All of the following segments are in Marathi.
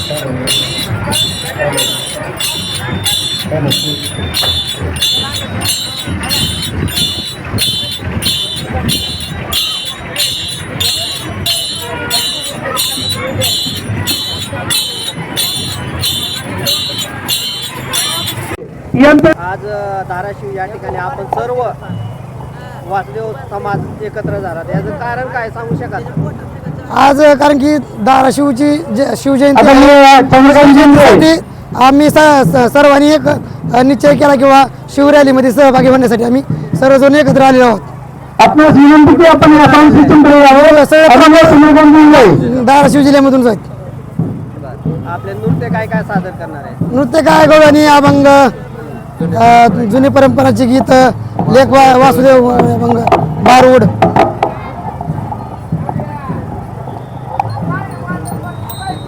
आज धाराशिव या ठिकाणी आपण सर्व वासुदेव समाज एकत्र झाला, याचं कारण काय सांगू शकाल? आज कारण की धाराशिवची शिवजयंती आम्ही सर्वांनी एक निश्चय केला किंवा शिवरॅलीमध्ये सहभागी होण्यासाठी आम्ही सर्वजण एकत्र आलेलो आहोत. धाराशिव जिल्ह्यामधून आहेत. आपले नृत्य काय काय सादर करणार आहे? नृत्य काय गवळणी, अभंग, जुनी परंपराची गीत, लेख वासुदेव, अभंग, बारूड.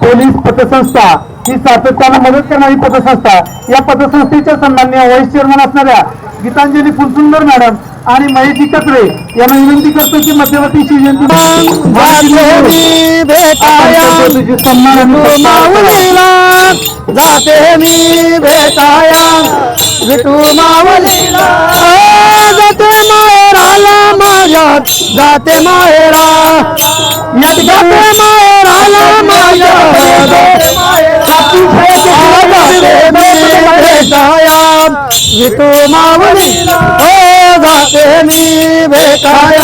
पोलीस पतसंस्था ही सातत्याने मदत करणारी पतसंस्था. या पतसंस्थेच्या सन्माननीय व्हाईस चेअरमन असणाऱ्या गीतांजली फुलसुंदर मॅडम आणि महेशजी कचरे यांना विनंती करतो की मध्यवर्ती शिवजयंती जाते मी भेटाया विठू मावलीला, जाते माहेराला माझ्या, जाते माहेरा, जाते माहेराला माझ्या, भेटाया विठू मावलीला, हो जाते मी भेटाया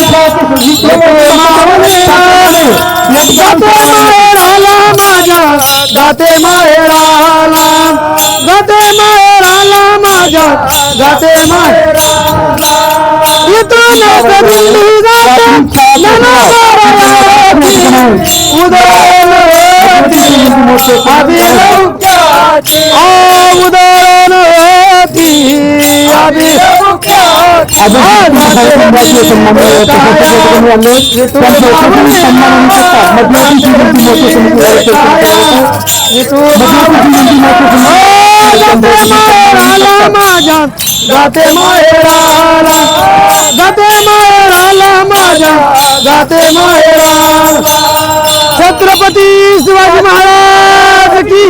विठू मावलीला, जाते माहेराला माझ्या, जाते माहेराला, जाते माहेराला माझ्या, जाते माहेराला, इथून दिल्ली जाते उदयन उदयन माझ्या, जाते माहेराला, जाते माहेराला माझ्या, जाते माहेराला. छत्रपती शिवाजी महाराज की